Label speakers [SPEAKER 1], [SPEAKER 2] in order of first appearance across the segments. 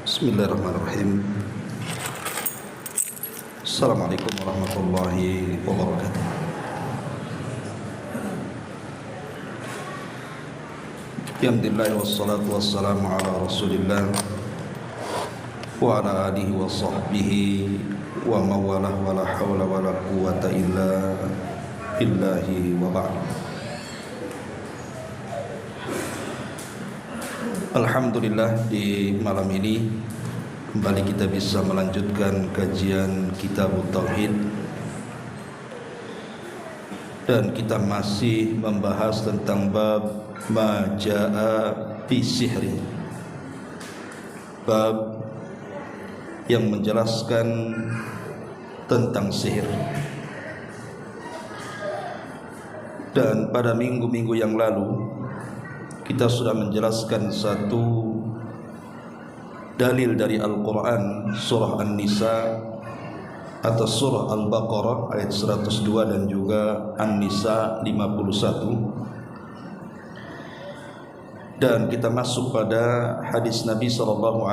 [SPEAKER 1] Bismillahirrahmanirrahim. Assalamualaikum warahmatullahi wabarakatuh. Alhamdulillah wassalatu wassalamu ala Rasulillah wa ala alihi wa sahbihi wa mawalah wa la hawla wa la quwwata illa billahi wa ba'd. Alhamdulillah, di malam ini kembali kita bisa melanjutkan kajian Kitab Tauhid, dan kita masih membahas tentang bab ma jaa fi sihri, bab yang menjelaskan tentang sihir. Dan pada minggu-minggu yang lalu kita sudah menjelaskan satu dalil dari Al-Quran, surah An-Nisa atau surah Al-Baqarah ayat 102 dan juga An-Nisa 51. Dan kita masuk pada hadis Nabi SAW,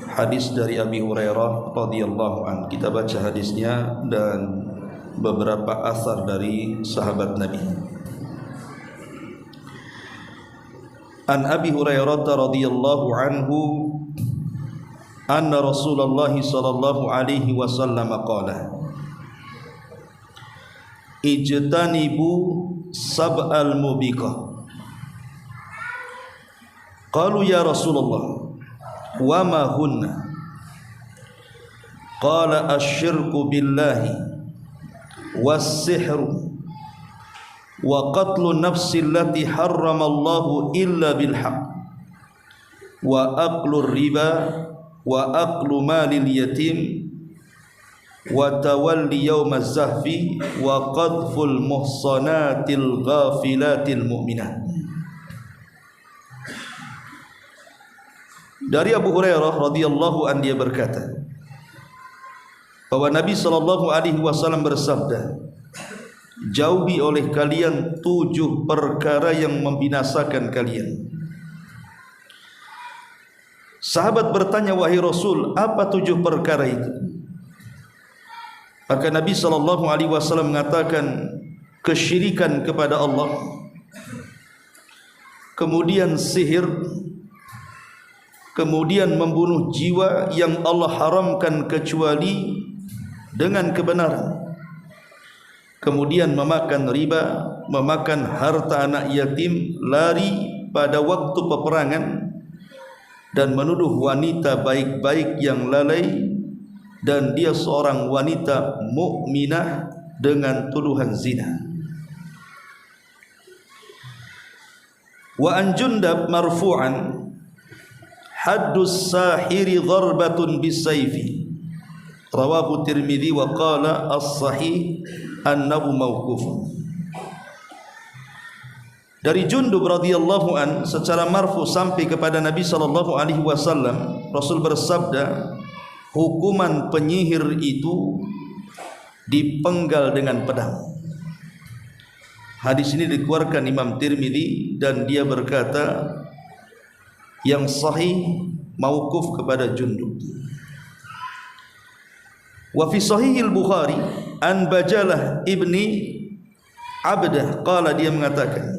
[SPEAKER 1] hadis dari Abi Hurairah radhiyallahu anhu. Kita baca hadisnya dan beberapa asar dari sahabat Nabi. An Abi Hurairah radhiyallahu anhu anna Rasulullah sallallahu alaihi wasallam qala ijtanibu sab'al mubiqah. Qalu ya Rasulullah wa ma hunna? Qala asyirku billahi was-sihru wa qatlu nafsi allati harramallahu illa bilhaq wa aqlu riba wa aqlu malil yatim wa tawalli yawmaz zahfi wa qadful muhsanatil ghafilatil mu'minat. Dari Abu Hurairah radhiyallahu anhu, dia berkata bahwa Nabi sallallahu alaihi wasallam bersabda, jauhi oleh kalian 7 perkara yang membinasakan kalian. Sahabat bertanya, wahai Rasul, apa 7 perkara itu? Maka Nabi SAW mengatakan, kesyirikan kepada Allah, kemudian sihir, kemudian membunuh jiwa yang Allah haramkan kecuali dengan kebenaran, kemudian memakan riba, memakan harta anak yatim, lari pada waktu peperangan, dan menuduh wanita baik-baik yang lalai dan dia seorang wanita mukminah dengan tuduhan zina. Wa an Jundab marfu'an haddus sahiri dharbatun bisayfi, rawahu Tirmidzi wa qala as-sahih annahu mauqufun. Dari Jundub radhiyallahu an secara marfu sampai kepada Nabi sallallahu alaihi wasallam, Rasul bersabda, hukuman penyihir itu dipenggal dengan pedang. Hadis ini dikeluarkan Imam Tirmidzi dan dia berkata yang sahih mauquf kepada Jundub. Wa fi sahihil Bukhari an Bajalah ibni Abdah qala, dia mengatakan,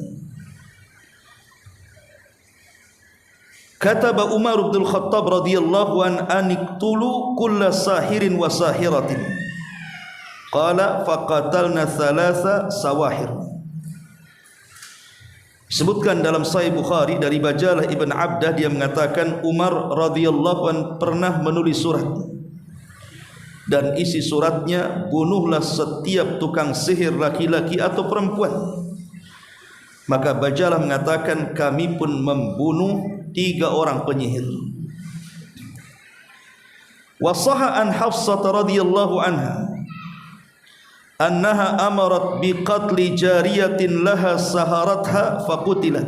[SPEAKER 1] kataba Umar bin Khattab radhiyallahu an iqtulu kulla sahirin wa sahiratin, qala faqatalna thalatha sawahir. Sebutkan dalam Sahih Bukhari dari Bajalah ibn Abdah, dia mengatakan Umar radhiyallahu an pernah menulis surat, dan isi suratnya, bunuhlah setiap tukang sihir laki-laki atau perempuan. Maka Bajalah mengatakan, kami pun membunuh 3 orang penyihir. Wasaha an Hafsah radhiyallahu anha annaha amarat biqatli jariyatin laha saharatha faqutilat.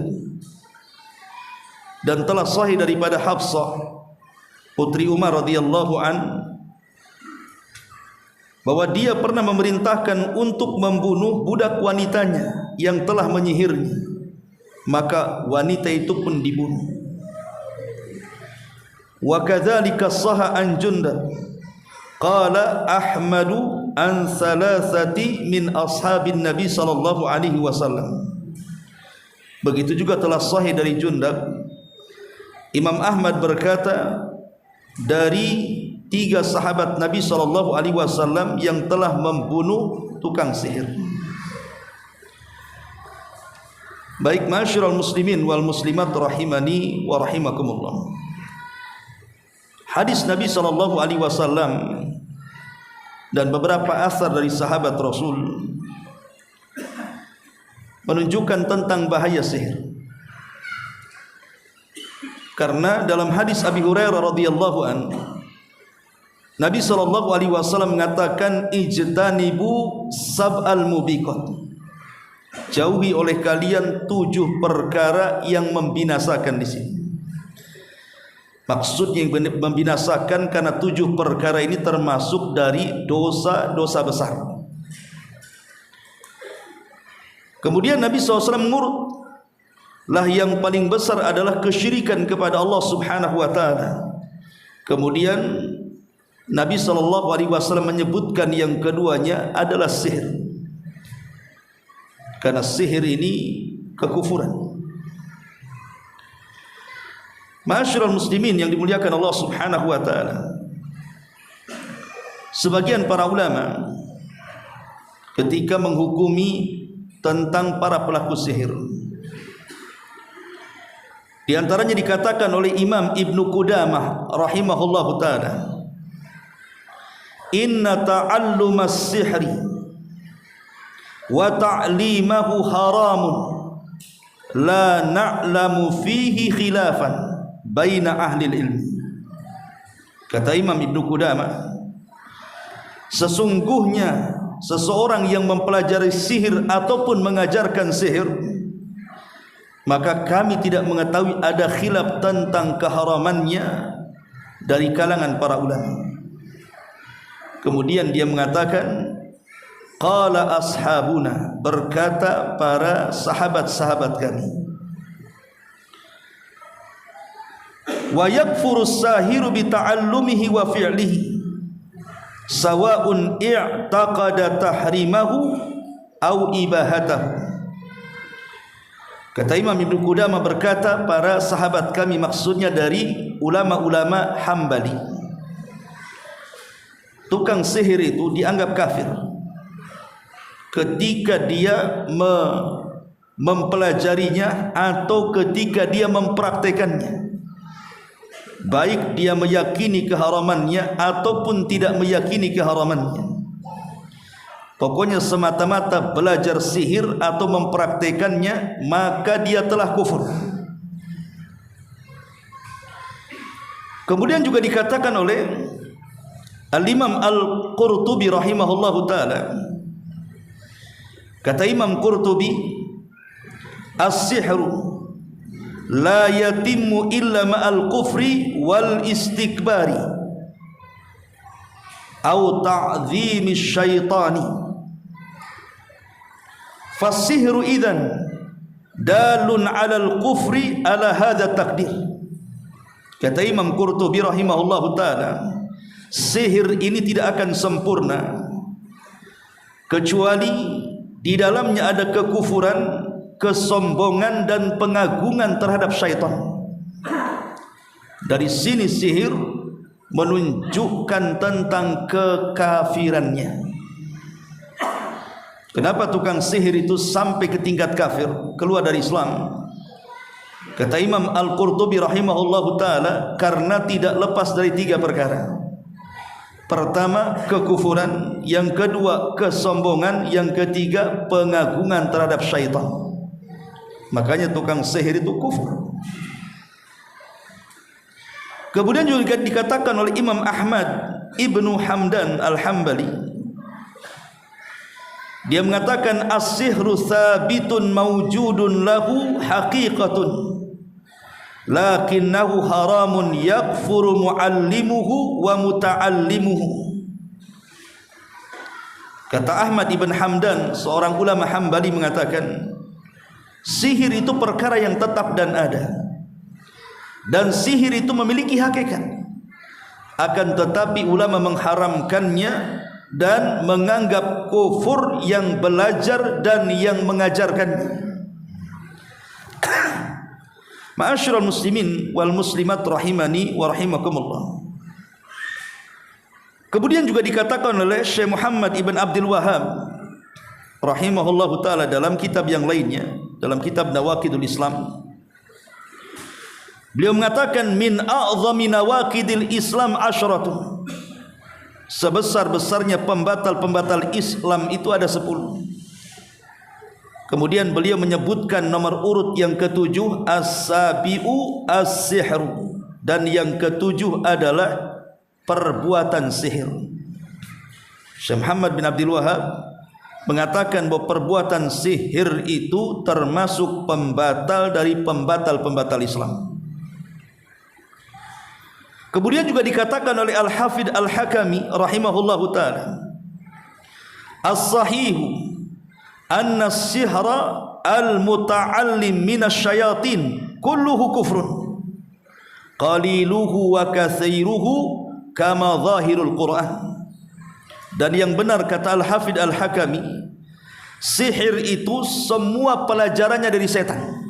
[SPEAKER 1] Dan telah sahih daripada Hafsah putri Umar radhiyallahu an bahwa dia pernah memerintahkan untuk membunuh budak wanitanya yang telah menyihirnya, maka wanita itu pun dibunuh. Wa kadzalika sahha an Jundab qala Ahmadu an thalathati min ashabin Nabi sallallahu alaihi wasallam. Begitu juga telah sahih dari Jundab, Imam Ahmad berkata dari 3 sahabat Nabi sallallahu alaihi wasallam yang telah membunuh tukang sihir. Baik, ma'asyiral muslimin wal muslimat rahimani wa rahimakumullah. Hadis Nabi sallallahu alaihi wasallam dan beberapa asar dari sahabat Rasul menunjukkan tentang bahaya sihir. Karena dalam hadis Abi Hurairah radhiyallahu anhu, Nabi sallallahu alaihi wasallam mengatakan ijtanibu sab'al mubiqat. Jauhi oleh kalian 7 perkara yang membinasakan di sini. Maksudnya yang membinasakan karena 7 perkara ini termasuk dari dosa-dosa besar. Kemudian Nabi SAW mengurut, lah yang paling besar adalah kesyirikan kepada Allah Subhanahu wa taala. Kemudian Nabi SAW menyebutkan yang keduanya adalah sihir. Karena sihir ini kekufuran. Ma'asyiral muslimin yang dimuliakan Allah Subhanahu wa taala, sebagian para ulama ketika menghukumi tentang para pelaku sihir, di antaranya dikatakan oleh Imam Ibnu Qudamah rahimahullahu taala, inna ta'allumas sihri wa ta'limahu haramun la na'lamu fihi khilafan baina ahli ilmi. Kata Imam Ibnu Qudamah, sesungguhnya seseorang yang mempelajari sihir ataupun mengajarkan sihir, maka kami tidak mengetahui ada khilaf tentang keharamannya dari kalangan para ulama. Kemudian dia mengatakan, qala ashabuna, berkata para sahabat-sahabat kami, wa yakfuru sahiru bi ta'allumihi wa fi'lihi sawa'un i'taqada tahrimahu au ibahatahu. Kata Imam Ibnu Qudamah berkata, para sahabat kami maksudnya dari ulama-ulama Hambali, tukang sihir itu dianggap kafir ketika dia mempelajarinya atau ketika dia mempraktekannya, baik dia meyakini keharamannya ataupun tidak meyakini keharamannya. Pokoknya semata-mata belajar sihir atau mempraktekannya, maka dia telah kufur. Kemudian juga dikatakan oleh Al-Imam Al-Qurtubi rahimahullahu ta'ala, kata Imam Qurtubi, as-sihru la yatimmu illa ma'al kufri wal istikbari au ta'zimi syaitani. Fasihru idzan dalun 'alal kufri ala hadza takdir. Kata Imam Qurtubi rahimahullahu taala, sihir ini tidak akan sempurna kecuali di dalamnya ada kekufuran, kesombongan dan pengagungan terhadap syaitan. Dari sini sihir menunjukkan tentang kekafirannya. Kenapa tukang sihir itu sampai ke tingkat kafir, keluar dari Islam? Kata Imam Al-Qurtubi rahimahullahu ta'ala, karena tidak lepas dari 3 perkara. Pertama, kekufuran. Yang kedua, kesombongan. Yang ketiga, pengagungan terhadap syaitan. Makanya tukang sihir itu kufur. Kemudian juga dikatakan oleh Imam Ahmad Ibnu Hamdan Al-Hambali, dia mengatakan as-sihru thabitun mawjudun lahu haqiqatun lakinnahu haramun yakfuru muallimuhu wa muta'allimuhu. Kata Ahmad Ibn Hamdan, seorang ulama Hambali, mengatakan sihir itu perkara yang tetap dan ada, dan sihir itu memiliki hakikat. Akan tetapi ulama mengharamkannya dan menganggap kufur yang belajar dan yang mengajarkannya. Ma'asyiral muslimin wal muslimat rahimani wa rahimakumullah. Kemudian juga dikatakan oleh Syekh Muhammad ibn Abdul Wahhab rahimahullahu taala dalam kitab yang lainnya, dalam kitab Nawaqidul Islam, beliau mengatakan min a'zami nawaqidil Islam asyaratun. Sebesar-besarnya pembatal-pembatal Islam itu ada 10. Kemudian beliau menyebutkan nomor urut yang ketujuh as-sabi'u as-sihru, dan yang ketujuh adalah perbuatan sihir. Syekh Muhammad bin Abdul Wahhab mengatakan bahwa perbuatan sihir itu termasuk pembatal dari pembatal-pembatal Islam. Kemudian juga dikatakan oleh Al-Hafidh Al-Hakami rahimahullahu ta'ala, as-sahihu anna as-sihra al-muta'allim minasyayatin kulluhu kufrun qaliluhu wa katsiruhu kama zahirul Qur'an. Dan yang benar kata Al-Hafidh Al-Hakami, sihir itu semua pelajarannya dari setan.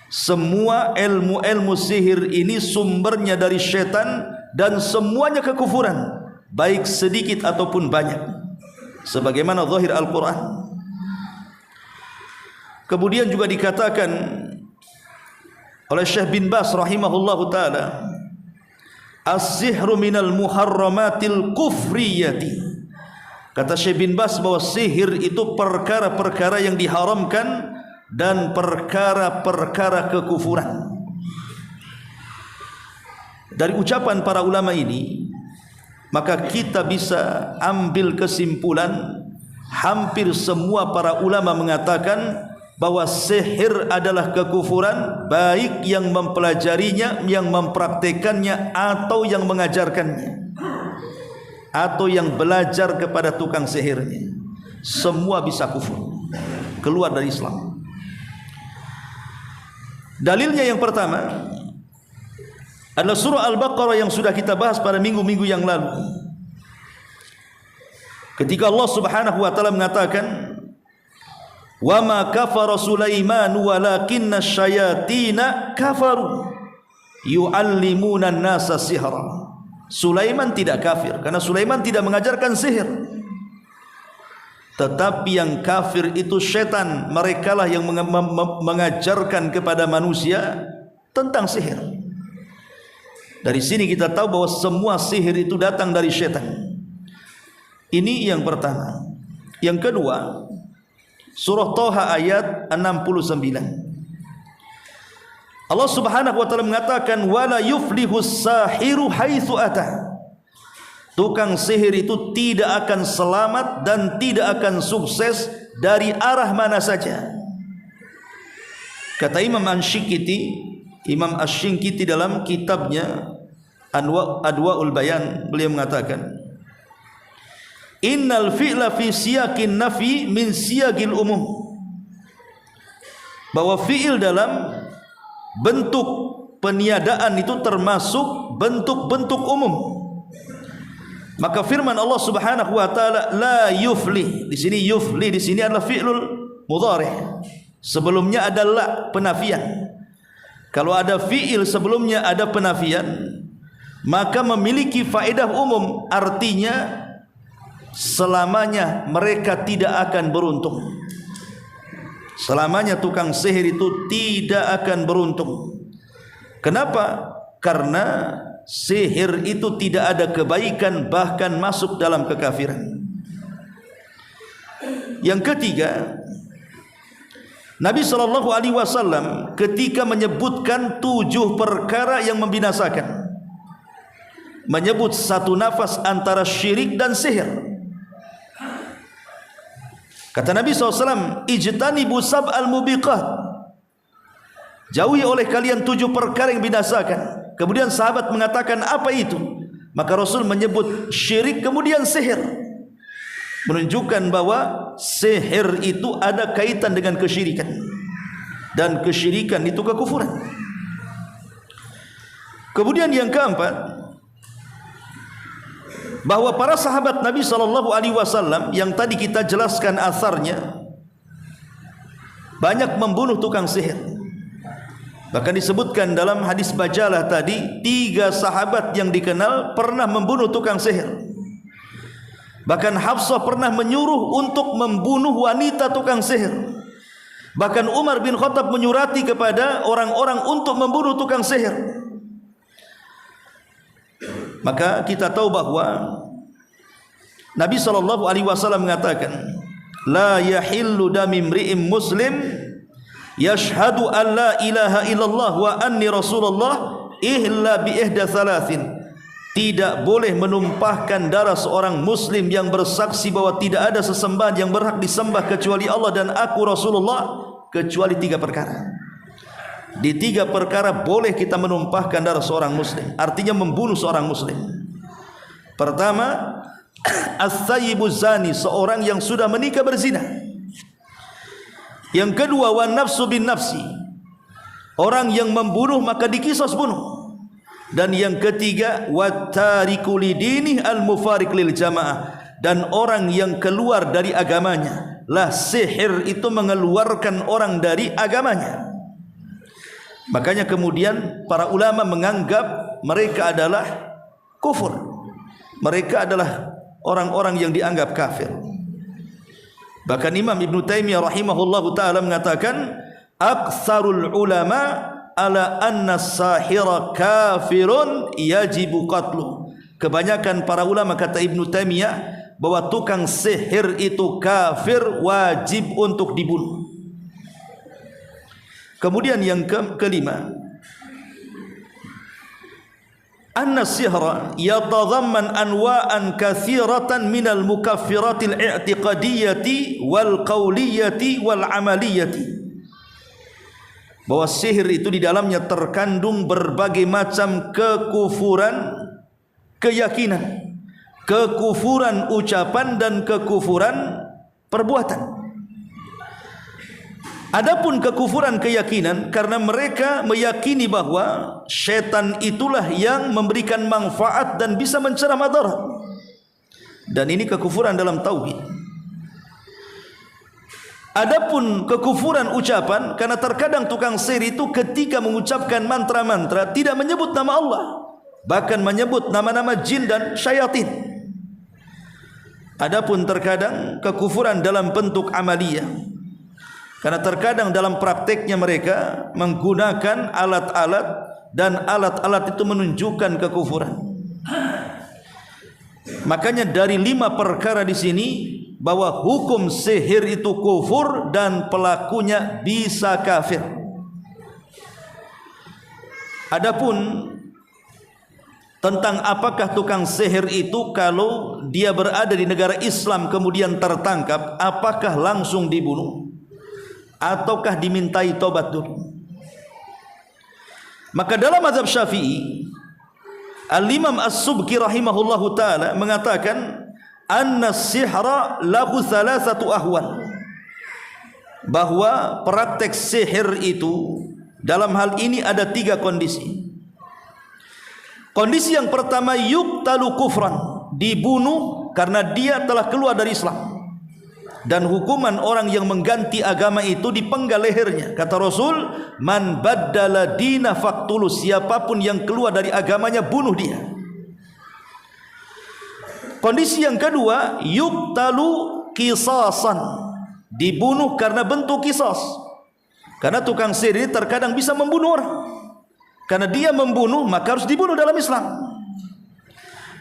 [SPEAKER 1] Semua ilmu-ilmu sihir ini sumbernya dari syaitan dan semuanya kekufuran, baik sedikit ataupun banyak, sebagaimana zahir Al-Quran. Kemudian juga dikatakan oleh Syekh bin Baz rahimahullahu ta'ala, as-sihru minal muharramatil kufriyati. Kata Syekh bin Baz bahwa sihir itu perkara-perkara yang diharamkan dan perkara-perkara kekufuran. Dari ucapan para ulama ini, maka kita bisa ambil kesimpulan hampir semua para ulama mengatakan bahwa sihir adalah kekufuran, baik yang mempelajarinya, yang mempraktekannya, atau yang mengajarkannya, atau yang belajar kepada tukang sihirnya. Semua bisa kufur, keluar dari Islam. Dalilnya yang pertama adalah surah Al-Baqarah yang sudah kita bahas pada minggu-minggu yang lalu, ketika Allah Subhanahu wa taala mengatakan, "Wa ma kafara Sulaiman walakinna syayatina kafaru yu'allimuna an-nasa sihra." Sulaiman tidak kafir karena Sulaiman tidak mengajarkan sihir, tetapi yang kafir itu syaitan. Merekalah yang mengajarkan kepada manusia tentang sihir. Dari sini kita tahu bahwa semua sihir itu datang dari syaitan. Ini yang pertama. Yang kedua, surah Thaha ayat 69. Allah Subhanahu wa taala mengatakan, "Wala yuflihus sahiru haitsu ata." Tukang sihir itu tidak akan selamat dan tidak akan sukses dari arah mana saja. Kata Imam Asy-Syinkiti dalam kitabnya Adwa'ul Bayan, beliau mengatakan, "Innal fi'la fi siyaqin nafi min siyaqil umum." Bahwa fi'il dalam bentuk peniadaan itu termasuk bentuk-bentuk umum. Maka firman Allah Subhanahu wa taala, la yuflih, di sini yuflih di sini adalah fi'lul mudhari'. Sebelumnya adalah penafian. Kalau ada fi'il sebelumnya ada penafian, maka memiliki faedah umum, artinya selamanya mereka tidak akan beruntung. Selamanya tukang sihir itu tidak akan beruntung. Kenapa? Karena sihir itu tidak ada kebaikan, bahkan masuk dalam kekafiran. Yang ketiga, Nabi SAW ketika menyebutkan 7 perkara yang membinasakan, menyebut satu nafas antara syirik dan sihir. Kata Nabi SAW, ijtanibu sab'al mubiqat, jauhi oleh kalian 7 perkara yang binasakan. Kemudian sahabat mengatakan, apa itu? Maka Rasul menyebut syirik kemudian sihir, menunjukkan bahwa sihir itu ada kaitan dengan kesyirikan, dan kesyirikan itu kekufuran. Kemudian yang keempat, bahwa para sahabat Nabi SAW yang tadi kita jelaskan asarnya banyak membunuh tukang sihir. Bahkan disebutkan dalam hadis Bajalah tadi, 3 sahabat yang dikenal pernah membunuh tukang sihir. Bahkan Hafsah pernah menyuruh untuk membunuh wanita tukang sihir. Bahkan Umar bin Khattab menyurati kepada orang-orang untuk membunuh tukang sihir. Maka kita tahu bahwa Nabi SAW mengatakan, la yahillu dami imri'in muslim yashhadu an la ilaha illallah wa anni rasulullah illa bi ihda thalathin. Tidak boleh menumpahkan darah seorang muslim yang bersaksi bahwa tidak ada sesembahan yang berhak disembah kecuali Allah dan aku Rasulullah, kecuali 3 perkara. Di 3 perkara boleh kita menumpahkan darah seorang muslim, artinya membunuh seorang muslim. Pertama, as-sayyibu zani, seorang yang sudah menikah berzina. Yang kedua, wan nafsu bin nafsi, orang yang membunuh maka dikisos bunuh. Dan yang ketiga, wattariku lidinih al-mufariq lil jamaah, dan orang yang keluar dari agamanya. Lah, sihir itu mengeluarkan orang dari agamanya. Makanya kemudian para ulama menganggap mereka adalah kufur. Mereka adalah orang-orang yang dianggap kafir. Bahkan Imam Ibn Taimiyah rahimahullahu ta'ala mengatakan, aktsarul ulama ala anna sahira kafirun yajibu qatluh. Kebanyakan para ulama, kata Ibn Taimiyah, bahwa tukang sihir itu kafir, wajib untuk dibunuh. Kemudian yang kelima, anna sihra yatadhamman anwa'an katsiratan minal mukaffiratil i'tiqadiyyati wal qawliyyati wal amaliyyati. Bahwa sihir itu di dalamnya terkandung berbagai macam kekufuran keyakinan, kekufuran ucapan dan kekufuran perbuatan. Adapun kekufuran keyakinan, karena mereka meyakini bahwa syaitan itulah yang memberikan manfaat dan bisa mencegah madarat. Dan ini kekufuran dalam tauhid. Adapun kekufuran ucapan, karena terkadang tukang sihir itu ketika mengucapkan mantra-mantra tidak menyebut nama Allah, bahkan menyebut nama-nama jin dan syaitan. Adapun terkadang kekufuran dalam bentuk amaliyah, karena terkadang dalam prakteknya mereka menggunakan alat-alat dan alat-alat itu menunjukkan kekufuran. Makanya dari 5 perkara di sini, bahwa hukum sihir itu kufur dan pelakunya bisa kafir. Adapun tentang apakah tukang sihir itu kalau dia berada di negara Islam kemudian tertangkap, apakah langsung dibunuh ataukah dimintai tobat dulu? Maka dalam mazhab Syafi'i, Al-Imam As-Subki rahimahullahu ta'ala mengatakan, anna sihra lahu thalathatu ahwal, bahwa praktek sihir itu dalam hal ini ada 3 kondisi. Kondisi yang pertama, yuqtalu kufran, dibunuh karena dia telah keluar dari Islam. Dan hukuman orang yang mengganti agama itu dipenggal lehernya. Kata Rasul, man baddala dina faqtulu, siapapun yang keluar dari agamanya bunuh dia. Kondisi yang kedua, yuqtalu qisasan, dibunuh karena bentuk qisas. Karena tukang sihir ini terkadang bisa membunuh orang. Karena dia membunuh maka harus dibunuh dalam Islam.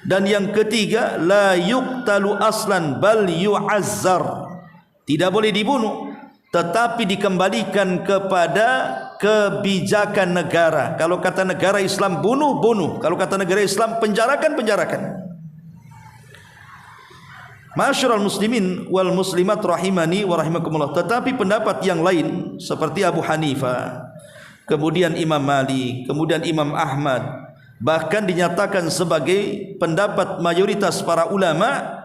[SPEAKER 1] Dan yang ketiga, la yuqtalu aslan bal yu'azzar, tidak boleh dibunuh tetapi dikembalikan kepada kebijakan negara. Kalau kata negara Islam bunuh, bunuh. Kalau kata negara Islam penjarakan, penjarakan. Ma'asyiral muslimin wal muslimat rahimani wa rahimakumullah. Tetapi pendapat yang lain seperti Abu Hanifah, kemudian Imam Malik, kemudian Imam Ahmad, bahkan dinyatakan sebagai pendapat mayoritas para ulama,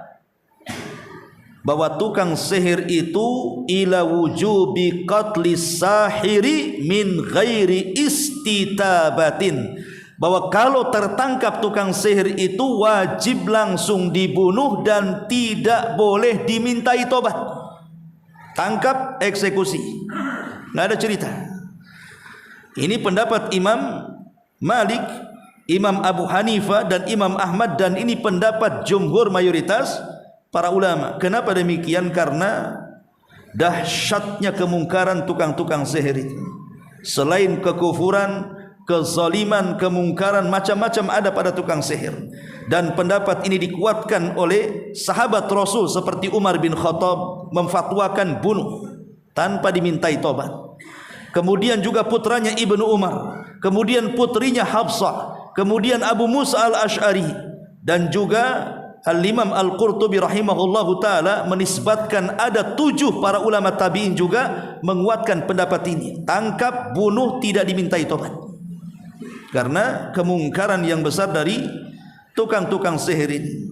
[SPEAKER 1] bahwa tukang sihir itu ila wujubi qatlis sahiri min ghairi istitabatin, bahwa kalau tertangkap tukang sihir itu wajib langsung dibunuh dan tidak boleh dimintai tobat. Tangkap, eksekusi, nggak ada cerita. Ini pendapat Imam Malik, Imam Abu Hanifah dan Imam Ahmad, dan ini pendapat jumhur mayoritas para ulama. Kenapa demikian? Karena dahsyatnya kemungkaran tukang-tukang sihir itu. Selain kekufuran, kezaliman, kemungkaran, macam-macam ada pada tukang sihir. Dan pendapat ini dikuatkan oleh sahabat Rasul seperti Umar bin Khattab, memfatwakan bunuh tanpa dimintai tobat. Kemudian juga putranya Ibnu Umar, kemudian putrinya Hafsah, kemudian Abu Musa al-Ash'ari, dan juga Al-Imam Al-Qurtubi rahimahullahu ta'ala menisbatkan ada 7 para ulama tabi'in juga menguatkan pendapat ini. Tangkap, bunuh, tidak dimintai tobat, karena kemungkaran yang besar dari tukang-tukang sihir ini.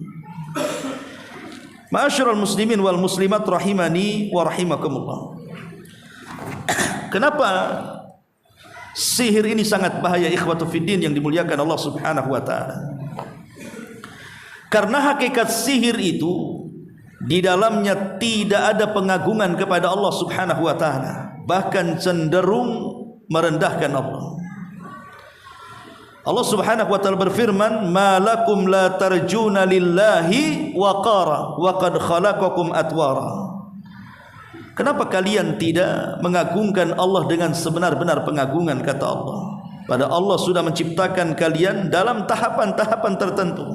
[SPEAKER 1] Ma'asyiral muslimin wal muslimat rahimani wa rahimakumullah. Kenapa sihir ini sangat bahaya, ikhwatu fiddin yang dimuliakan Allah Subhanahu wa taala? Karena hakikat sihir itu di dalamnya tidak ada pengagungan kepada Allah Subhanahu wa taala, bahkan cenderung merendahkan Allah. Allah Subhanahu wa taala berfirman, "Ma lakum la tarjuna lillahi waqara wa qad khalaqakum atwara." Kenapa kalian tidak mengagungkan Allah dengan sebenar-benar pengagungan, kata Allah. Padahal Allah sudah menciptakan kalian dalam tahapan-tahapan tertentu.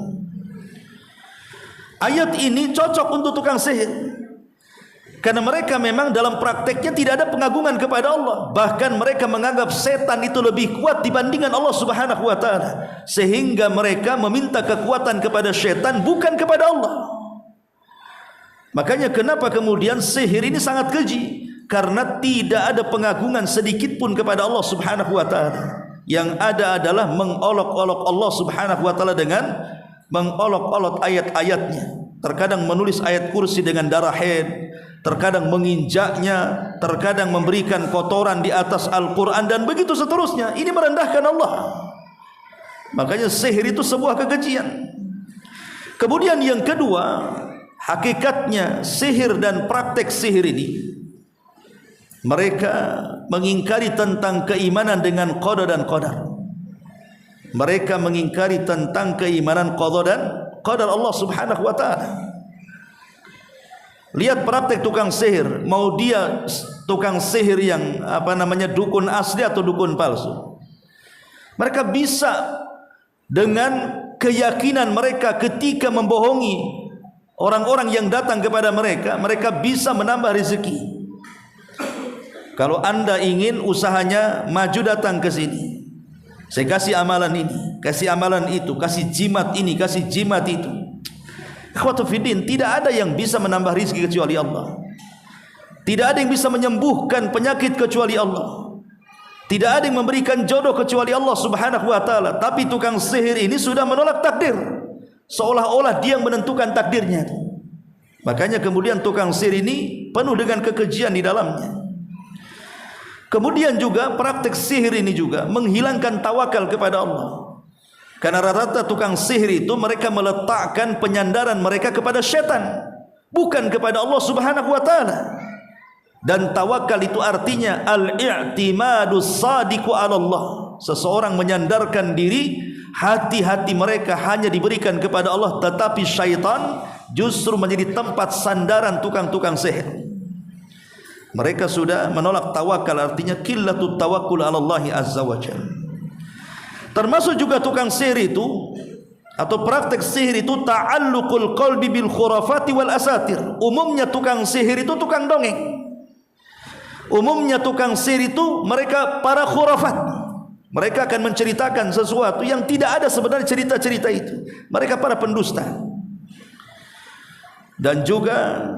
[SPEAKER 1] Ayat ini cocok untuk tukang sihir, karena mereka memang dalam prakteknya tidak ada pengagungan kepada Allah. Bahkan mereka menganggap setan itu lebih kuat dibandingkan Allah Subhanahu wa taala, sehingga mereka meminta kekuatan kepada setan bukan kepada Allah. Makanya kenapa kemudian sihir ini sangat keji, karena tidak ada pengagungan sedikit pun kepada Allah Subhanahu wa taala. Yang ada adalah mengolok-olok Allah Subhanahu wa taala dengan mengolok-olok ayat-ayatnya. Terkadang menulis ayat kursi dengan darah haid, terkadang menginjaknya, terkadang memberikan kotoran di atas Al-Quran, dan begitu seterusnya. Ini merendahkan Allah. Makanya sihir itu sebuah kekejian. Kemudian yang kedua, hakikatnya sihir dan praktek sihir ini, mereka mengingkari tentang keimanan dengan qada dan qadar. Mereka mengingkari tentang keimanan qada dan qadar Allah Subhanahu wa taala. Lihat praktek tukang sihir, mau dia tukang sihir yang dukun asli atau dukun palsu, mereka bisa dengan keyakinan mereka ketika membohongi orang-orang yang datang kepada mereka, mereka bisa menambah rezeki. Kalau Anda ingin usahanya maju, datang ke sini, saya kasih amalan ini, kasih amalan itu, kasih jimat ini, kasih jimat itu. Ikhwatu fiddin, tidak ada yang bisa menambah rezeki kecuali Allah. Tidak ada yang bisa menyembuhkan penyakit kecuali Allah. Tidak ada yang memberikan jodoh kecuali Allah Subhanahu wa taala. Tapi tukang sihir ini sudah menolak takdir, seolah-olah dia yang menentukan takdirnya. Makanya kemudian tukang sihir ini penuh dengan kekejian di dalamnya. Kemudian juga praktek sihir ini juga menghilangkan tawakal kepada Allah. Karena rata-rata tukang sihir itu mereka meletakkan penyandaran mereka kepada syaitan, bukan kepada Allah Subhanahu wa taala. Dan tawakal itu artinya al-i'timadus sadiqu 'ala Allah. Seseorang menyandarkan diri, hati-hati mereka hanya diberikan kepada Allah, tetapi syaitan justru menjadi tempat sandaran tukang-tukang sihir. Mereka sudah menolak tawakal, artinya qillatut tawakkul 'ala Allah azza wa jalla. Termasuk juga tukang sihir itu atau praktek sihir itu ta'alluqul qalbi bil khurafati wal asatir. Umumnya tukang sihir itu tukang dongeng. Umumnya tukang sihir itu mereka para khurafat. Mereka akan menceritakan sesuatu yang tidak ada sebenarnya cerita-cerita itu. Mereka para pendusta. Dan juga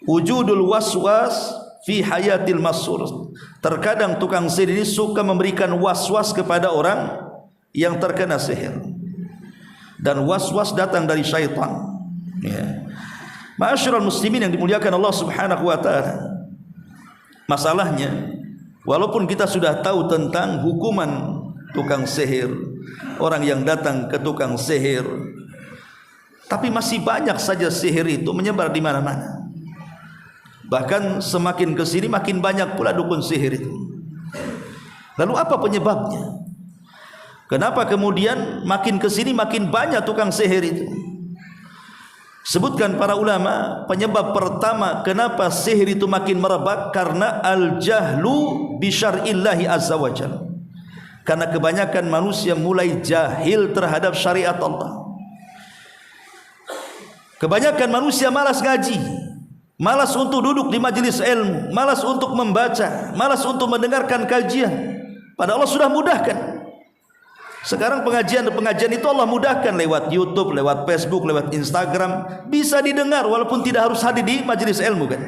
[SPEAKER 1] wujudul waswas fi hayatil masur. Terkadang tukang sihir ini suka memberikan was-was kepada orang yang terkena sihir, dan was-was datang dari syaitan. Ya. Ma'asyiral muslimin yang dimuliakan Allah Subhanahu wa taala. Masalahnya, walaupun kita sudah tahu tentang hukuman tukang sihir, orang yang datang ke tukang sihir. Tapi masih banyak saja sihir itu menyebar di mana-mana. Bahkan semakin ke sini makin banyak pula dukun sihir itu. Lalu apa penyebabnya? Kenapa kemudian makin ke sini makin banyak tukang sihir itu? Sebutkan para ulama, penyebab pertama kenapa sihir itu makin merebak karena al-jahlu bi syar'illahi azza wajalla. Karena kebanyakan manusia mulai jahil terhadap syariat Allah. Kebanyakan manusia malas ngaji, malas untuk duduk di majelis ilmu, malas untuk membaca, malas untuk mendengarkan kajian. Padahal Allah sudah mudahkan. Sekarang pengajian itu Allah mudahkan lewat YouTube, lewat Facebook, lewat Instagram, bisa didengar walaupun tidak harus hadir di majelis ilmu kan.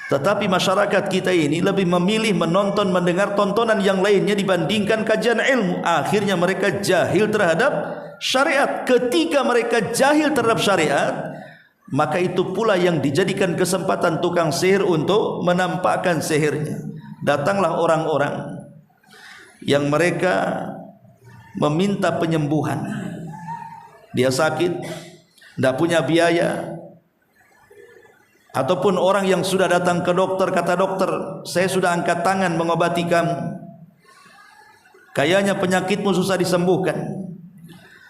[SPEAKER 1] Tetapi masyarakat kita ini lebih memilih menonton, mendengar tontonan yang lainnya dibandingkan kajian ilmu. Akhirnya mereka jahil terhadap syariat. Ketika mereka jahil terhadap syariat, maka itu pula yang dijadikan kesempatan tukang sihir untuk menampakkan sihirnya. Datanglah orang-orang yang mereka meminta penyembuhan. Dia sakit, tidak punya biaya. Ataupun orang yang sudah datang ke dokter, kata dokter, saya sudah angkat tangan mengobati kamu, kayaknya penyakitmu susah disembuhkan.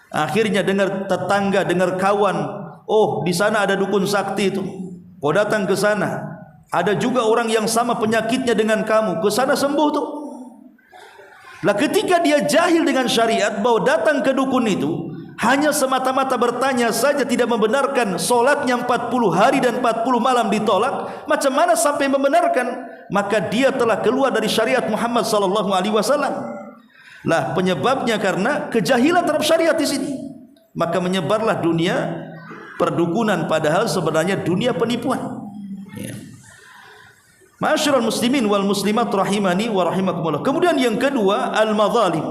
[SPEAKER 1] Akhirnya dengar tetangga, dengar kawan, oh di sana ada dukun sakti itu, kau datang ke sana, ada juga orang yang sama penyakitnya dengan kamu, ke sana sembuh tuh. Lah ketika dia jahil dengan syariat, bahwa datang ke dukun itu hanya semata-mata bertanya saja, tidak membenarkan solatnya 40 hari dan 40 malam ditolak, macam mana sampai membenarkan? Maka dia telah keluar dari syariat Muhammad sallallahu alaihi wasallam. Lah penyebabnya karena kejahilan terhadap syariat di sini. Maka menyebarlah dunia perdukunan, padahal sebenarnya dunia penipuan. Ya. Ma'asyiral muslimin wal muslimat rahimani wa rahimakumullah. Kemudian yang kedua, al-madzalim.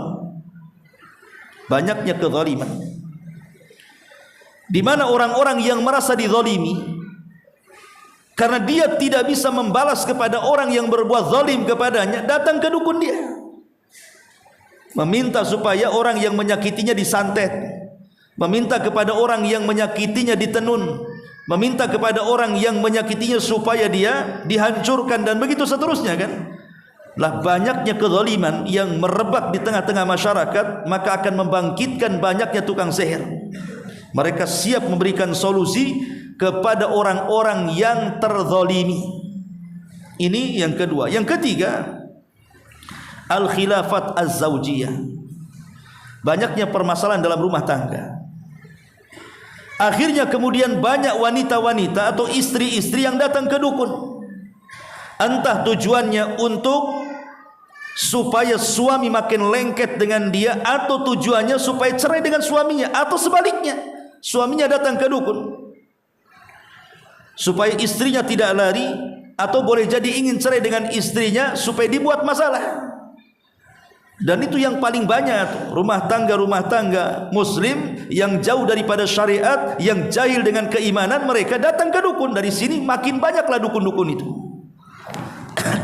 [SPEAKER 1] Banyaknya kezaliman, di mana orang-orang yang merasa dizalimi karena dia tidak bisa membalas kepada orang yang berbuat zalim kepadanya, datang ke dukun dia, meminta supaya orang yang menyakitinya disantet, meminta kepada orang yang menyakitinya ditenun, meminta kepada orang yang menyakitinya supaya dia dihancurkan, dan begitu seterusnya kan. Lah banyaknya kezaliman yang merebak di tengah-tengah masyarakat, maka akan membangkitkan banyaknya tukang sihir. Mereka siap memberikan solusi kepada orang-orang yang terzalimi. Ini yang kedua. Yang ketiga, al-khilafat az-zawjiyah. Banyaknya permasalahan dalam rumah tangga. Akhirnya kemudian banyak wanita-wanita atau istri-istri yang datang ke dukun. Entah tujuannya untuk supaya suami makin lengket dengan dia, atau tujuannya supaya cerai dengan suaminya, atau sebaliknya, suaminya datang ke dukun supaya istrinya tidak lari, atau boleh jadi ingin cerai dengan istrinya supaya dibuat masalah. Dan itu yang paling banyak, rumah tangga muslim yang jauh daripada syariat, yang jahil dengan keimanan, mereka datang ke dukun. Dari sini makin banyaklah dukun-dukun itu.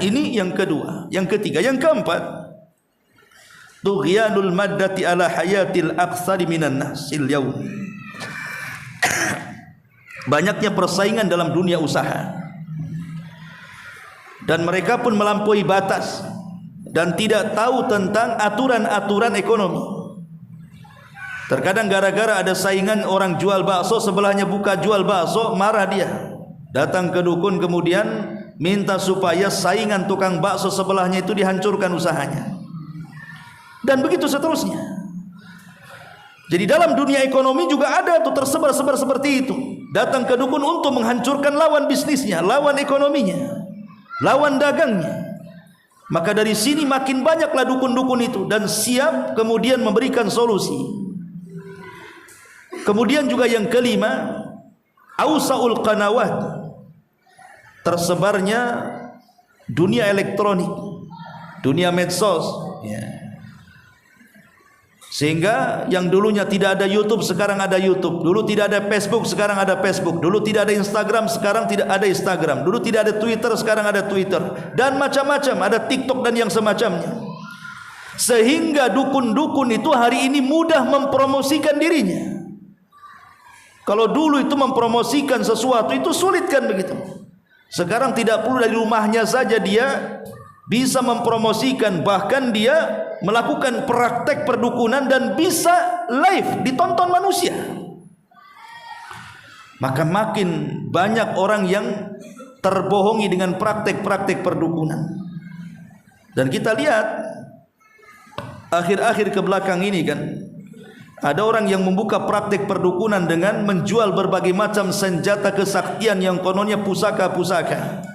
[SPEAKER 1] Ini yang kedua. Yang ketiga, yang keempat, tughyanul maddati ala hayatil aqsari minan nasil yaum. Banyaknya persaingan dalam dunia usaha, dan mereka pun melampaui batas dan tidak tahu tentang aturan-aturan ekonomi. Terkadang gara-gara ada saingan orang jual bakso, sebelahnya buka jual bakso, marah dia, datang ke dukun, kemudian minta supaya saingan tukang bakso sebelahnya itu dihancurkan usahanya, dan begitu seterusnya. Jadi dalam dunia ekonomi juga ada tuh tersebar-sebar seperti itu, datang ke dukun untuk menghancurkan lawan bisnisnya, lawan ekonominya, lawan dagangnya. Maka dari sini makin banyaklah dukun-dukun itu dan siap kemudian memberikan solusi. Kemudian juga yang kelima, ausaul qanawat, tersebarnya dunia elektronik, dunia medsos, ya. Sehingga yang dulunya tidak ada YouTube sekarang ada YouTube, dulu tidak ada Facebook sekarang ada Facebook, dulu tidak ada Instagram sekarang tidak ada Instagram, dulu tidak ada Twitter sekarang ada Twitter, dan macam-macam, ada TikTok dan yang semacamnya. Sehingga dukun-dukun itu hari ini mudah mempromosikan dirinya. Kalau dulu itu mempromosikan sesuatu itu sulit kan begitu. Sekarang tidak perlu dari rumahnya saja dia bisa mempromosikan, bahkan dia melakukan praktek perdukunan dan bisa live ditonton manusia. Maka makin banyak orang yang terbohongi dengan praktek-praktek perdukunan. Dan kita lihat akhir-akhir ke belakang ini kan, ada orang yang membuka praktek perdukunan dengan menjual berbagai macam senjata kesaktian yang kononnya pusaka-pusaka.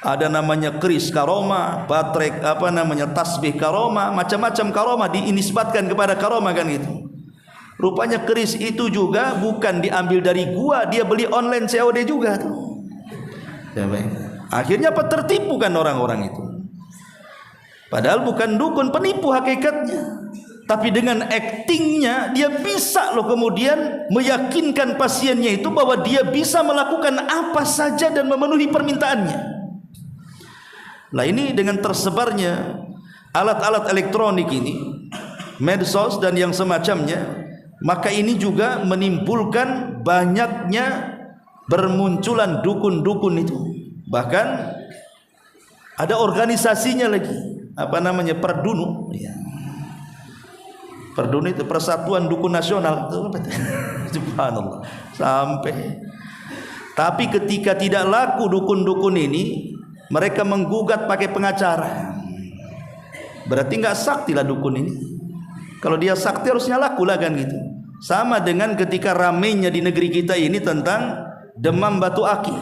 [SPEAKER 1] Ada namanya keris karoma, batrek tasbih karoma, macam-macam karoma dinisbatkan kepada karoma kan itu. Rupanya keris itu juga bukan diambil dari gua, dia beli online COD juga tuh. Akhirnya tertipu kan orang-orang itu. Padahal bukan dukun, penipu hakikatnya. Tapi dengan aktingnya dia bisa loh kemudian meyakinkan pasiennya itu bahwa dia bisa melakukan apa saja dan memenuhi permintaannya. Nah ini dengan tersebarnya alat-alat elektronik ini, medsos dan yang semacamnya, maka ini juga menimbulkan banyaknya bermunculan dukun-dukun itu. Bahkan ada organisasinya lagi, Perdunu ya. Perdunu itu Persatuan Dukun Nasional. Subhanallah. Sampai. Tapi ketika tidak laku dukun-dukun ini, mereka menggugat pakai pengacara. Berarti nggak sakti lah dukun ini. Kalau dia sakti harusnya laku lah kan gitu. Sama dengan ketika ramainya di negeri kita ini tentang demam batu akik.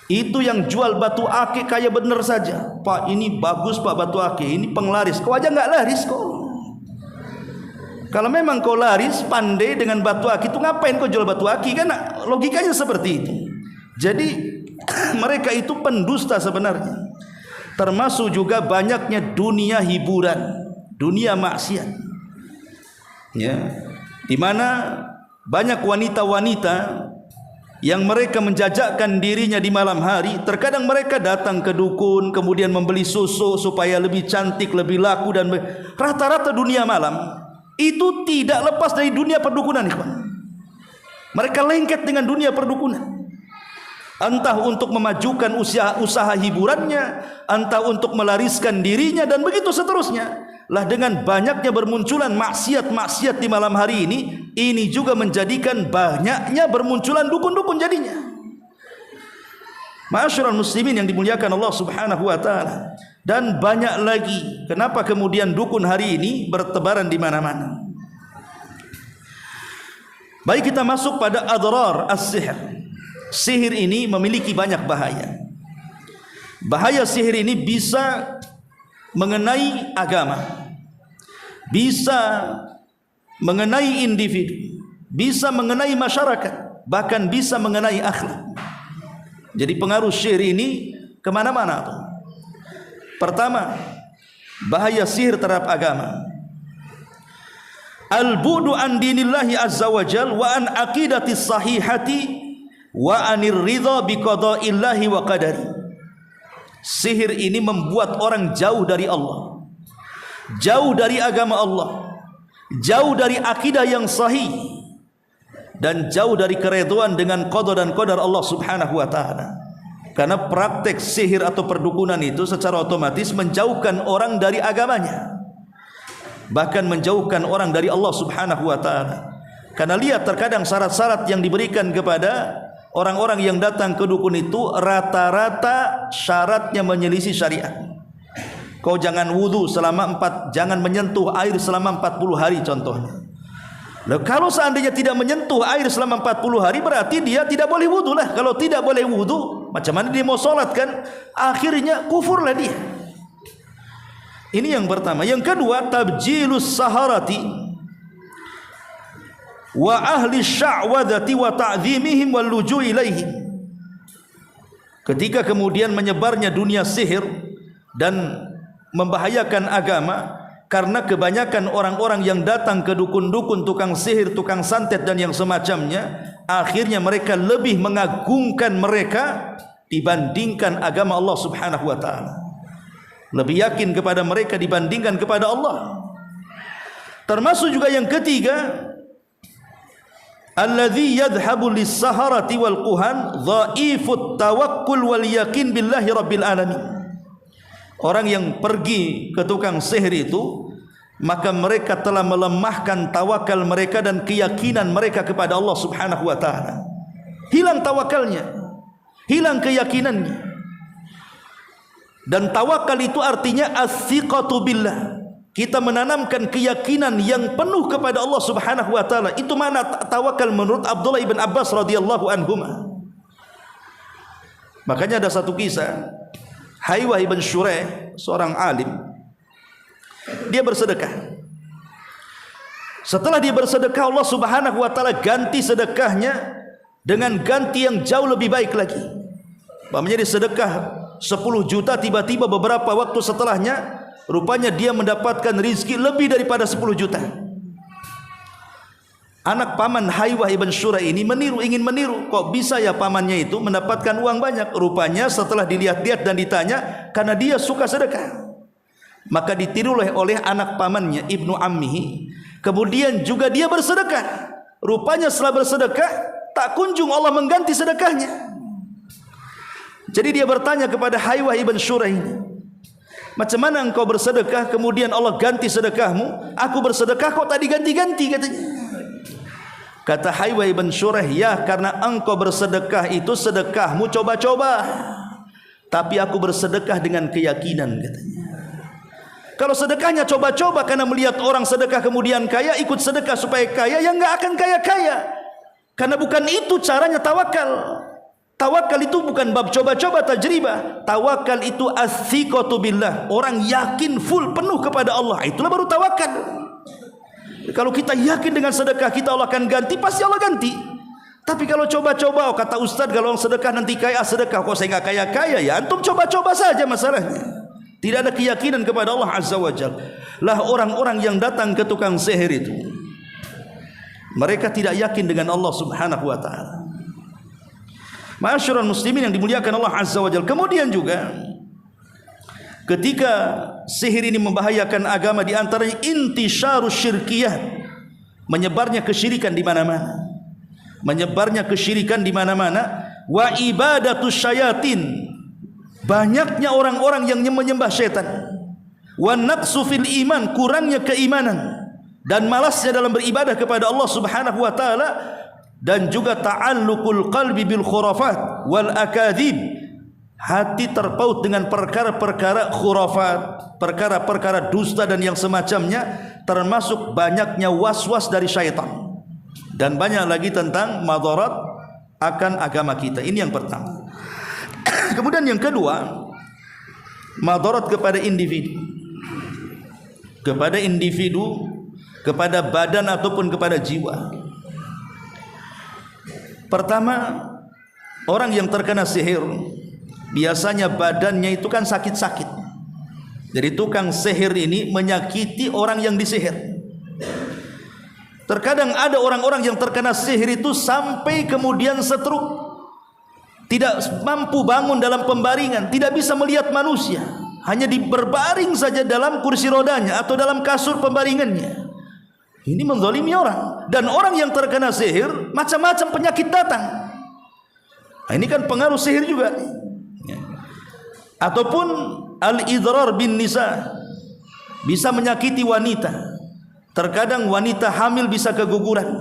[SPEAKER 1] Itu yang jual batu akik kayak bener saja. Pak ini bagus pak batu akik, ini penglaris. Kau aja nggak laris kok. Kalau memang kau laris pandai dengan batu akik itu ngapain kau jual batu akik? Kan logikanya seperti itu. Jadi mereka itu pendusta sebenarnya. Termasuk juga banyaknya dunia hiburan, dunia maksiat. Ya, di mana banyak wanita-wanita yang mereka menjajakkan dirinya di malam hari. Terkadang mereka datang ke dukun, kemudian membeli susu supaya lebih cantik, lebih laku, dan rata-rata dunia malam itu tidak lepas dari dunia perdukunan, ikhwan. Mereka lengket dengan dunia perdukunan. Entah untuk memajukan usaha hiburannya, entah untuk melariskan dirinya, dan begitu seterusnya. Lah dengan banyaknya bermunculan maksiat-maksiat di malam hari ini juga menjadikan banyaknya bermunculan dukun-dukun jadinya. Ma'asyiral muslimin yang dimuliakan Allah Subhanahu wa taala. Dan banyak lagi. Kenapa kemudian dukun hari ini bertebaran di mana-mana? Baik, kita masuk pada adrar as-sihr. Sihir ini memiliki banyak bahaya. Bahaya sihir ini bisa mengenai agama, bisa mengenai individu, bisa mengenai masyarakat, bahkan bisa mengenai akhlak. Jadi pengaruh sihir ini kemana-mana tuh. Pertama, bahaya sihir terhadap agama. Al-bu'du an dinillahi azza wa jal wa an aqidatis sahihati wa anir ridha biqada'illahi wa qadari. Sihir ini membuat orang jauh dari Allah, jauh dari agama Allah, jauh dari akidah yang sahih, dan jauh dari keridhaan dengan qada dan qadar Allah Subhanahu wa taala. Karena praktek sihir atau perdukunan itu secara otomatis menjauhkan orang dari agamanya, bahkan menjauhkan orang dari Allah Subhanahu wa taala. Karena lihat terkadang syarat-syarat yang diberikan kepada orang-orang yang datang ke dukun itu rata-rata syaratnya menyelisih syariat. Kau jangan wudu selama jangan menyentuh air selama 40 hari contohnya. Lalu kalau seandainya tidak menyentuh air selama 40 hari berarti dia tidak boleh wudu lah. Kalau tidak boleh wudu, macam mana dia mau sholat kan? Akhirnya kufur lah dia. Ini yang pertama. Yang kedua, tabjilus saharati wa ahli sya'wadati wa ta'zimihim wal luju' ilaihim. Ketika kemudian menyebarnya dunia sihir dan membahayakan agama, karena kebanyakan orang-orang yang datang ke dukun-dukun, tukang sihir, tukang santet dan yang semacamnya, akhirnya mereka lebih mengagungkan mereka dibandingkan agama Allah Subhanahu wa taala. lebih yakin kepada mereka dibandingkan kepada Allah. Termasuk juga yang ketiga, alladzi yadhhabu lis-saharati wal quhan dhaifut tawakkul wal yakin billahi rabbil alamin. Orang yang pergi ke tukang sihir itu, maka mereka telah melemahkan tawakal mereka dan keyakinan mereka kepada Allah Subhanahu wa taala. Hilang tawakalnya, hilang keyakinannya. Dan tawakal itu artinya as-siqatu billah. Kita menanamkan keyakinan yang penuh kepada Allah Subhanahu wa taala. Itu mana tawakal menurut Abdullah ibn Abbas radhiyallahu anhuma. Makanya ada satu kisah, Haywah ibn Shuraih, seorang alim, dia bersedekah. Setelah dia bersedekah, Allah Subhanahu wa taala ganti sedekahnya dengan ganti yang jauh lebih baik lagi. Umpamanya dia sedekah 10 juta, tiba-tiba beberapa waktu setelahnya rupanya dia mendapatkan rizki lebih daripada 10 juta. Anak paman Haywah ibn Shuraih ini ingin meniru. Kok bisa ya pamannya itu mendapatkan uang banyak? Rupanya setelah dilihat-lihat dan ditanya, karena dia suka sedekah. Maka ditiru oleh anak pamannya Ibnu Ammihi. Kemudian juga dia bersedekah. Rupanya setelah bersedekah, tak kunjung Allah mengganti sedekahnya. Jadi dia bertanya kepada Haywah ibn Shuraih ini, macam mana engkau bersedekah kemudian Allah ganti sedekahmu? Aku bersedekah kok tak diganti-ganti, katanya. Kata Haywah ibn Shuraih, ya karena engkau bersedekah itu sedekahmu coba-coba, tapi aku bersedekah dengan keyakinan, katanya. Kalau sedekahnya coba-coba karena melihat orang sedekah kemudian kaya, ikut sedekah supaya kaya, ya enggak akan kaya-kaya. Karena bukan itu caranya tawakal. Tawakal itu bukan bab coba-coba tajribah. Tawakal itu as-siqatu billah. Orang yakin full penuh kepada Allah. Itulah baru tawakal. Kalau kita yakin dengan sedekah kita Allah akan ganti, pasti Allah ganti. Tapi kalau coba-coba, kata Ustaz, kalau orang sedekah nanti kaya, sedekah kok saya enggak kaya-kaya, ya antum coba-coba saja masalahnya. Tidak ada keyakinan kepada Allah Azza wa Jalla. Lah orang-orang yang datang ke tukang sihir itu, mereka tidak yakin dengan Allah Subhanahu wa taala. Ma'asyiral muslimin yang dimuliakan Allah Azza wa Jalla. Kemudian juga ketika sihir ini membahayakan agama, di antaranya intisyarus syirkiyah, menyebarnya kesyirikan di mana-mana. Menyebarnya kesyirikan di mana-mana, wa ibadatus syayatin, banyaknya orang-orang yang menyembah syaitan, wa naqsu fil iman, kurangnya keimanan dan malasnya dalam beribadah kepada Allah Subhanahu wa taala, dan juga ta'alluqul qalbi bil khurafat wal akadzib, hati terpaut dengan perkara-perkara khurafat, perkara-perkara dusta dan yang semacamnya, termasuk banyaknya was-was dari syaitan, dan banyak lagi tentang madarat akan agama kita. Ini yang pertama. Kemudian yang kedua, madarat kepada individu, kepada badan ataupun kepada jiwa. Pertama, orang yang terkena sihir biasanya badannya itu kan sakit-sakit. Jadi tukang sihir ini menyakiti orang yang disihir. Terkadang ada orang-orang yang terkena sihir itu sampai kemudian stroke, tidak mampu bangun dalam pembaringan, tidak bisa melihat manusia, hanya berbaring saja dalam kursi rodanya atau dalam kasur pembaringannya. Ini menzalimi orang. Dan orang yang terkena sihir, macam-macam penyakit datang. Nah, ini kan pengaruh sihir juga. Ataupun al-idrar bin nisa, bisa menyakiti wanita. Terkadang wanita hamil bisa keguguran.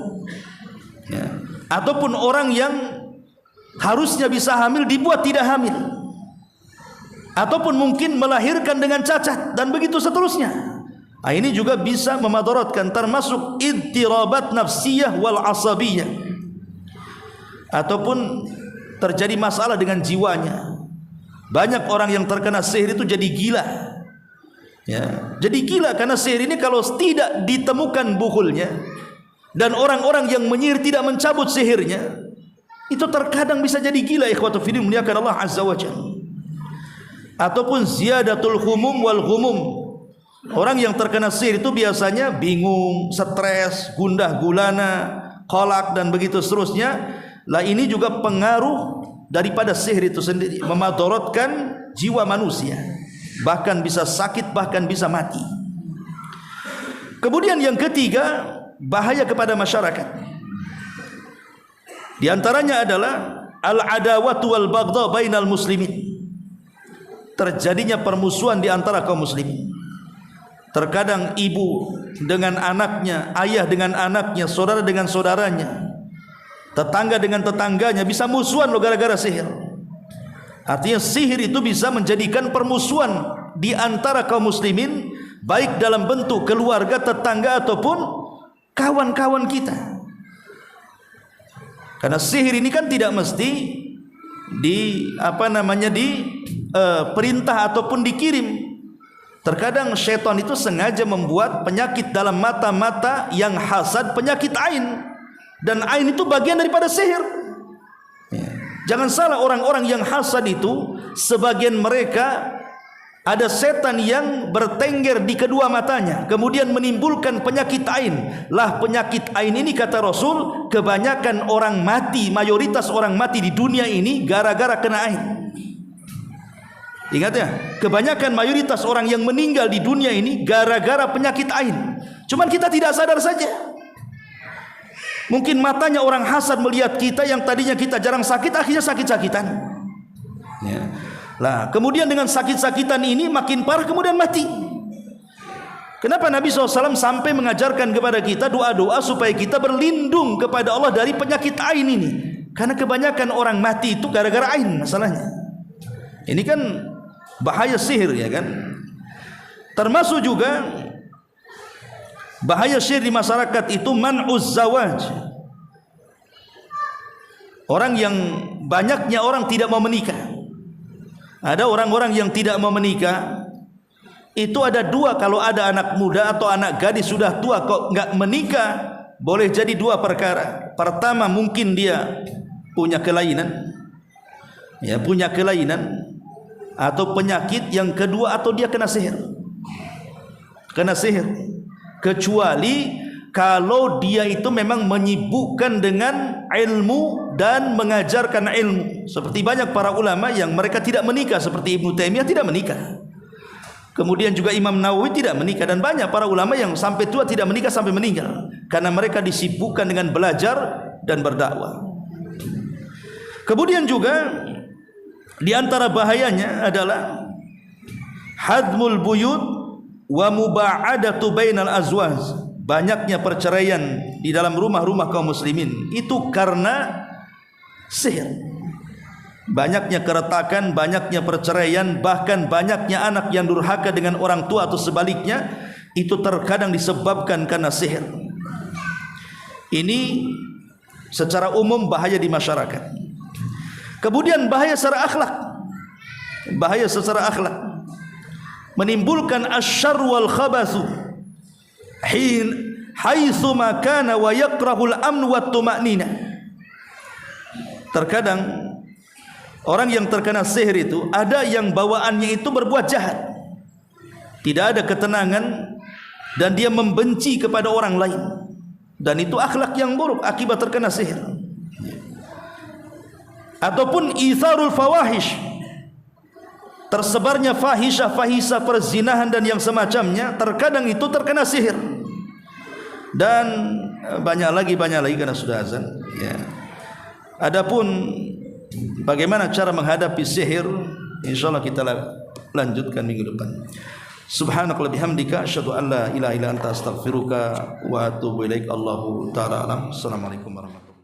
[SPEAKER 1] Ataupun orang yang harusnya bisa hamil dibuat tidak hamil. Ataupun mungkin melahirkan dengan cacat, dan begitu seterusnya. Nah, ini juga bisa memadaratkan, termasuk ittirabat nafsiyah wal asabiyah. Ataupun terjadi masalah dengan jiwanya. Banyak orang yang terkena sihir itu jadi gila. Ya, jadi gila karena sihir ini kalau tidak ditemukan buhulnya, dan orang-orang yang menyihir tidak mencabut sihirnya, itu terkadang bisa jadi gila. Ikhwatu fillah muliakan Allah Azza wa Jalla. Ataupun ziyadatul humum wal humum. Orang yang terkena sihir itu biasanya bingung, stres, gundah gulana, kolak dan begitu seterusnya. Lah ini juga pengaruh daripada sihir itu sendiri, memadaratkan jiwa manusia. bahkan bisa sakit, bahkan bisa mati. Kemudian yang ketiga, bahaya kepada masyarakat. Di antaranya adalah al-adawatu wal baghdha bainal muslimin. Terjadinya permusuhan di antara kaum muslimin. Terkadang ibu dengan anaknya, ayah dengan anaknya, saudara dengan saudaranya, tetangga dengan tetangganya bisa musuhan loh gara-gara sihir. Artinya sihir itu bisa menjadikan permusuhan di antara kaum muslimin, baik dalam bentuk keluarga, tetangga ataupun kawan-kawan kita. Karena sihir ini kan tidak mesti perintah ataupun dikirim. Terkadang syaitan itu sengaja membuat penyakit dalam mata-mata yang hasad, penyakit ain, dan ain itu bagian daripada sihir. Jangan salah, orang-orang yang hasad itu sebagian mereka ada setan yang bertengger di kedua matanya, kemudian menimbulkan penyakit ain. Lah penyakit ain ini kata Rasul, kebanyakan orang mati, mayoritas orang mati di dunia ini gara-gara kena ain. Ingat ya, kebanyakan mayoritas orang yang meninggal di dunia ini gara-gara penyakit ain. Cuman kita tidak sadar saja. Mungkin matanya orang hasad melihat kita yang tadinya kita jarang sakit, akhirnya sakit-sakitan. Ya. Lah, kemudian dengan sakit-sakitan ini makin parah, kemudian mati. Kenapa Nabi SAW sampai mengajarkan kepada kita doa-doa supaya kita berlindung kepada Allah dari penyakit ain ini? Karena kebanyakan orang mati itu gara-gara ain masalahnya. Ini kan bahaya sihir, ya kan? Termasuk juga bahaya sihir di masyarakat itu man'uz zawaj. Orang yang banyaknya orang tidak mau menikah. Ada orang-orang yang tidak mau menikah. Itu ada dua, kalau ada anak muda atau anak gadis sudah tua kok enggak menikah, boleh jadi dua perkara. Pertama, mungkin dia punya kelainan. Ya, punya kelainan atau penyakit. Yang kedua, atau dia kena sihir. Kena sihir. Kecuali kalau dia itu memang menyibukkan dengan ilmu dan mengajarkan ilmu. Seperti banyak para ulama yang mereka tidak menikah, seperti Ibnu Taimiyah tidak menikah. Kemudian juga Imam Nawawi tidak menikah, dan banyak para ulama yang sampai tua tidak menikah sampai meninggal karena mereka disibukkan dengan belajar dan berdakwah. Kemudian juga di antara bahayanya adalah hadmul buyut wa muba'adatu bainal azwaj. Banyaknya perceraian di dalam rumah-rumah kaum muslimin itu karena sihir. Banyaknya keretakan, banyaknya perceraian, bahkan banyaknya anak yang durhaka dengan orang tua atau sebaliknya, itu terkadang disebabkan karena sihir. Ini secara umum bahaya di masyarakat. Kemudian bahaya secara akhlak. Bahaya secara akhlak. Menimbulkan asyarr wal khabatsu haitsu ma kana wa yakrahul amn wat tuma'nina. Terkadang orang yang terkena sihir itu ada yang bawaannya itu berbuat jahat, tidak ada ketenangan, dan dia membenci kepada orang lain, dan itu akhlak yang buruk akibat terkena sihir. Ataupun itharul fawahish, tersebarnya fahisha perzinahan dan yang semacamnya, terkadang itu terkena sihir. Dan banyak lagi karena sudah azan, ya. Adapun bagaimana cara menghadapi sihir, insyaallah kita lanjutkan minggu depan. Subhanakallahumma bihamdika asyhadu an la ilaha illa anta astaghfiruka wa atubu ilaik. Allahu ta'ala alam. Assalamualaikum warahmatullahi wabarakatuh.